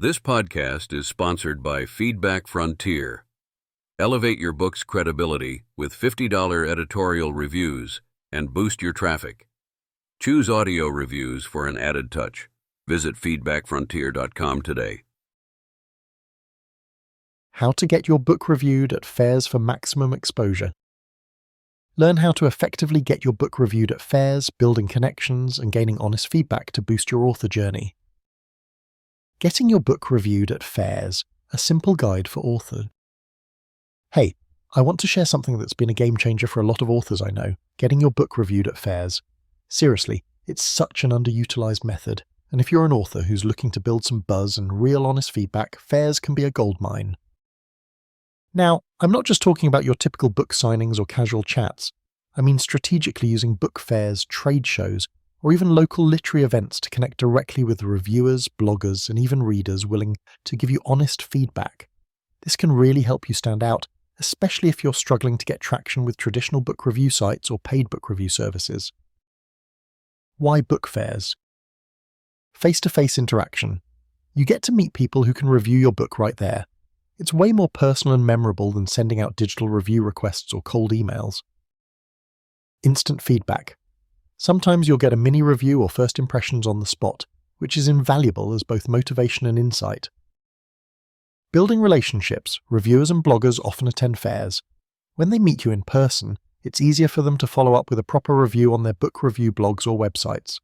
This podcast is sponsored by Feedback Frontier. Elevate your book's credibility with $50 editorial reviews and boost your traffic. Choose audio reviews for an added touch. Visit feedbackfrontier.com today. How to get your book reviewed at fairs for maximum exposure. Learn how to effectively get your book reviewed at fairs, building connections, and gaining honest feedback to boost your author journey. Getting your book reviewed at fairs, a simple guide for authors. Hey, I want to share something that's been a game changer for a lot of authors I know, getting your book reviewed at fairs. Seriously, it's such an underutilized method, and if you're an author who's looking to build some buzz and real honest feedback, fairs can be a goldmine. Now, I'm not just talking about your typical book signings or casual chats. I mean strategically using book fairs, trade shows, or even local literary events to connect directly with reviewers, bloggers, and even readers willing to give you honest feedback. This can really help you stand out, especially if you're struggling to get traction with traditional book review sites or paid book review services. Why book fairs? Face-to-face interaction. You get to meet people who can review your book right there. It's way more personal and memorable than sending out digital review requests or cold emails. Instant feedback. Sometimes you'll get a mini review or first impressions on the spot, which is invaluable as both motivation and insight. Building relationships, reviewers and bloggers often attend fairs. When they meet you in person, it's easier for them to follow up with a proper review on their book review blogs or websites.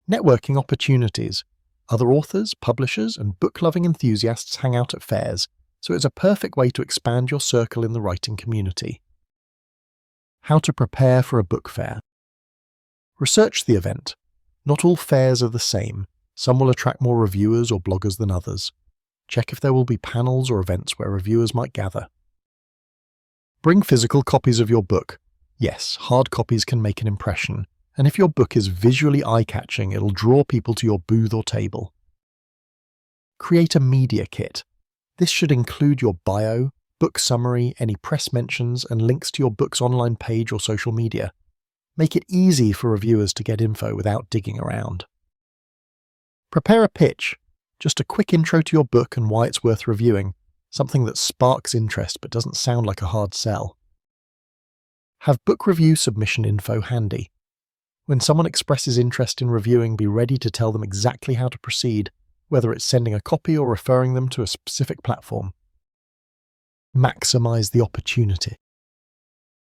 Networking opportunities. Other authors, publishers, and book-loving enthusiasts hang out at fairs, so it's a perfect way to expand your circle in the writing community. How to prepare for a book fair. Research the event. Not all fairs are the same. Some will attract more reviewers or bloggers than others. Check if there will be panels or events where reviewers might gather. Bring physical copies of your book. Yes, hard copies can make an impression, and if your book is visually eye-catching, it'll draw people to your booth or table. Create a media kit. This should include your bio, book summary, any press mentions, and links to your book's online page or social media. Make it easy for reviewers to get info without digging around. Prepare a pitch. Just a quick intro to your book and why it's worth reviewing, something that sparks interest but doesn't sound like a hard sell. Have book review submission info handy. When someone expresses interest in reviewing, be ready to tell them exactly how to proceed, whether it's sending a copy or referring them to a specific platform. Maximize the opportunity.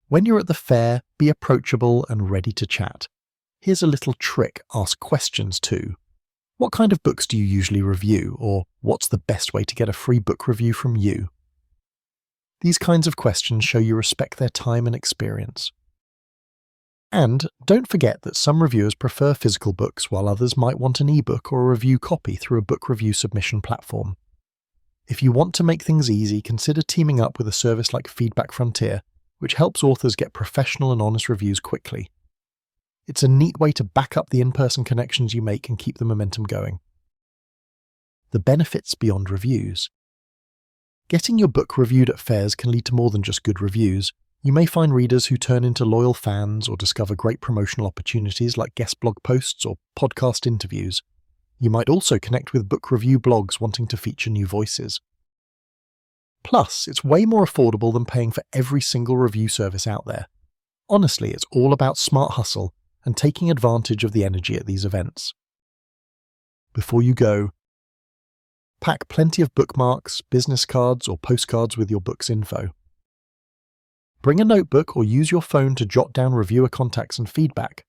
When you're at the fair, be approachable and ready to chat. Here's a little trick: ask questions too. What kind of books do you usually review, or what's the best way to get a free book review from you? These kinds of questions show you respect their time and experience. And don't forget that some reviewers prefer physical books while others might want an ebook or a review copy through a book review submission platform. If you want to make things easy, consider teaming up with a service like Feedback Frontier, which helps authors get professional and honest reviews quickly. It's a neat way to back up the in-person connections you make and keep the momentum going. The benefits beyond reviews. Getting your book reviewed at fairs can lead to more than just good reviews. You may find readers who turn into loyal fans or discover great promotional opportunities like guest blog posts or podcast interviews. You might also connect with book review blogs wanting to feature new voices. Plus, it's way more affordable than paying for every single review service out there. Honestly, it's all about smart hustle and taking advantage of the energy at these events. Before you go, pack plenty of bookmarks, business cards, or postcards with your book's info. Bring a notebook or use your phone to jot down reviewer contacts and feedback.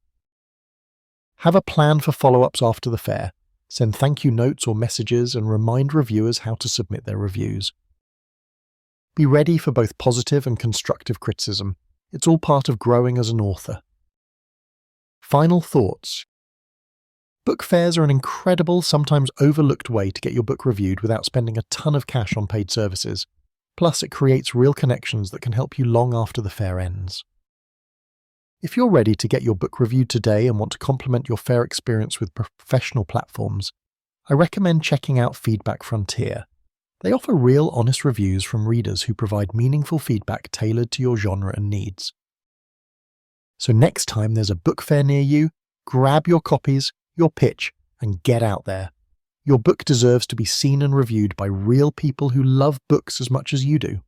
Have a plan for follow-ups after the fair. Send thank you notes or messages and remind reviewers how to submit their reviews. Be ready for both positive and constructive criticism. It's all part of growing as an author. Final thoughts. Book fairs are an incredible, sometimes overlooked way to get your book reviewed without spending a ton of cash on paid services. Plus, it creates real connections that can help you long after the fair ends. If you're ready to get your book reviewed today and want to complement your fair experience with professional platforms, I recommend checking out Feedback Frontier. They offer real, honest reviews from readers who provide meaningful feedback tailored to your genre and needs. So next time there's a book fair near you, grab your copies, your pitch, and get out there. Your book deserves to be seen and reviewed by real people who love books as much as you do.